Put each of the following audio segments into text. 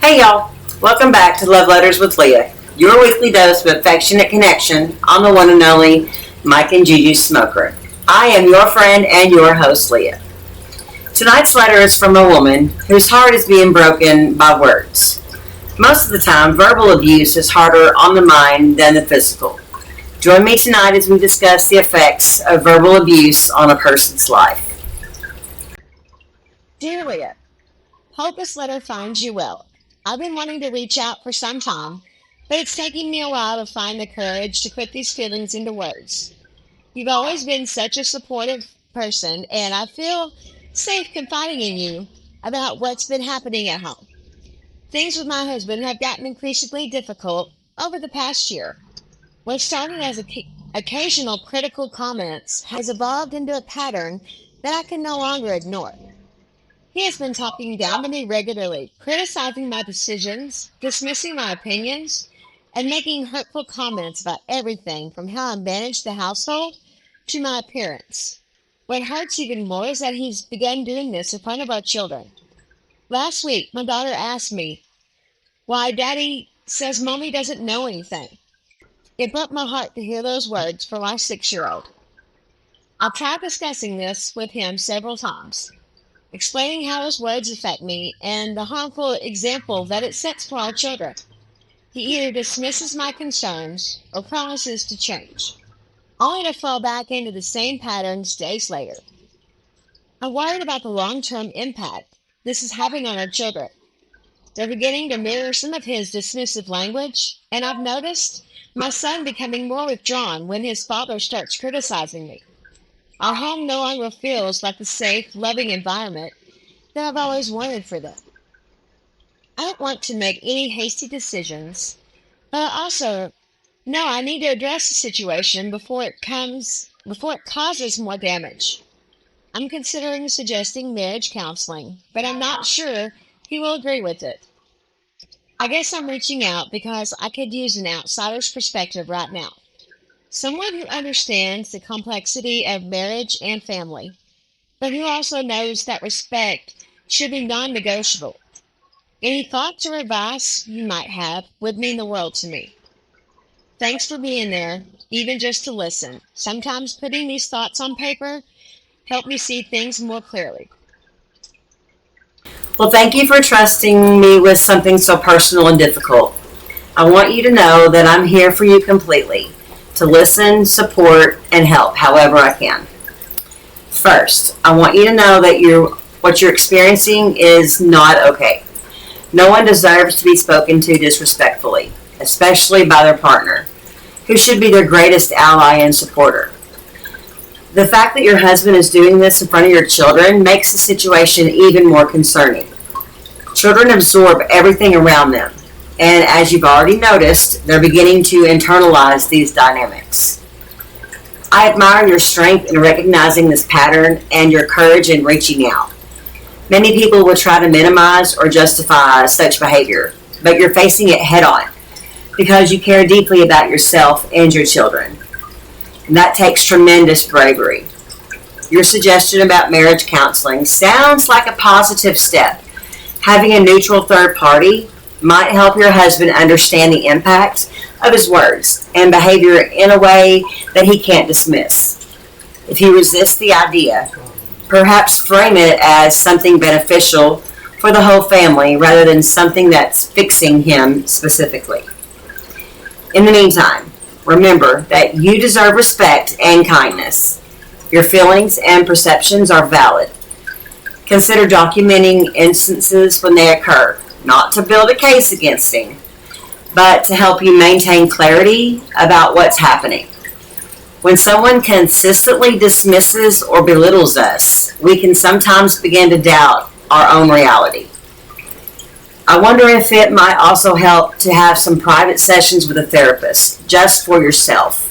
Hey y'all, welcome back to Love Letters with Leah, your weekly dose of affectionate connection on the one and only Mike and Juju Smoker. I am your friend and your host, Leah. Tonight's letter is from a woman whose heart is being broken by words. Most of the time, verbal abuse is harder on the mind than the physical. Join me tonight as we discuss the effects of verbal abuse on a person's life. Dear Leah, hope this letter finds you well. I've been wanting to reach out for some time, but it's taking me a while to find the courage to put these feelings into words. You've always been such a supportive person, and I feel safe confiding in you about what's been happening at home. Things with my husband have gotten increasingly difficult over the past year. What started as occasional critical comments has evolved into a pattern that I can no longer ignore. He has been talking down to me regularly, criticizing my decisions, dismissing my opinions, and making hurtful comments about everything from how I manage the household to my appearance. What hurts even more is that he's begun doing this in front of our children. Last week, my daughter asked me why Daddy says Mommy doesn't know anything. It broke my heart to hear those words from our 6-year-old. I've tried discussing this with him several times, explaining how his words affect me and the harmful example that it sets for our children. He either dismisses my concerns or promises to change, only to fall back into the same patterns days later. I'm worried about the long-term impact this is having on our children. They're beginning to mirror some of his dismissive language, and I've noticed my son becoming more withdrawn when his father starts criticizing me. Our home no longer feels like the safe, loving environment that I've always wanted for them. I don't want to make any hasty decisions, but I also know I need to address the situation before it causes more damage. I'm considering suggesting marriage counseling, but I'm not sure he will agree with it. I guess I'm reaching out because I could use an outsider's perspective right now. Someone who understands the complexity of marriage and family, but who also knows that respect should be non-negotiable. Any thoughts or advice you might have would mean the world to me. Thanks for being there, even just to listen. Sometimes putting these thoughts on paper help me see things more clearly. Well, thank you for trusting me with something so personal and difficult. I want you to know that I'm here for you completely, to listen, support, and help however I can. First, I want you to know that what you're experiencing is not okay. No one deserves to be spoken to disrespectfully, especially by their partner, who should be their greatest ally and supporter. The fact that your husband is doing this in front of your children makes the situation even more concerning. Children absorb everything around them, and as you've already noticed, they're beginning to internalize these dynamics. I admire your strength in recognizing this pattern and your courage in reaching out. Many people would try to minimize or justify such behavior, but you're facing it head on because you care deeply about yourself and your children. And that takes tremendous bravery. Your suggestion about marriage counseling sounds like a positive step. Having a neutral third party might help your husband understand the impact of his words and behavior in a way that he can't dismiss. If he resists the idea, perhaps frame it as something beneficial for the whole family rather than something that's fixing him specifically. In the meantime, remember that you deserve respect and kindness. Your feelings and perceptions are valid. Consider documenting instances when they occur, not to build a case against him, but to help you maintain clarity about what's happening. When someone consistently dismisses or belittles us, we can sometimes begin to doubt our own reality. I wonder if it might also help to have some private sessions with a therapist, just for yourself.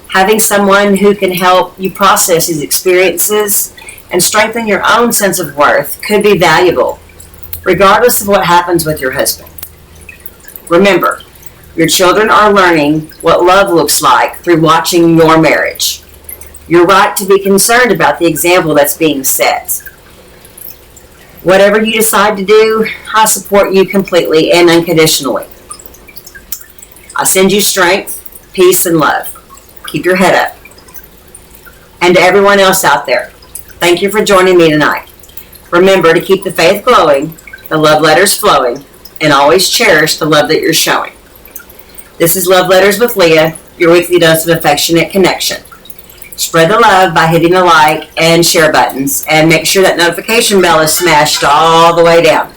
Having someone who can help you process these experiences and strengthen your own sense of worth could be valuable, regardless of what happens with your husband. Remember, your children are learning what love looks like through watching your marriage. You're right to be concerned about the example that's being set. Whatever you decide to do, I support you completely and unconditionally. I send you strength, peace, and love. Keep your head up. And to everyone else out there, thank you for joining me tonight. Remember to keep the faith glowing, the love letters flowing, and always cherish the love that you're showing. This is Love Letters with Leah, your weekly dose of affectionate connection. Spread the love by hitting the like and share buttons, and make sure that notification bell is smashed all the way down.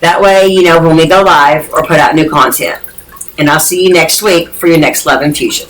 That way you know when we go live or put out new content. And I'll see you next week for your next Love Infusion.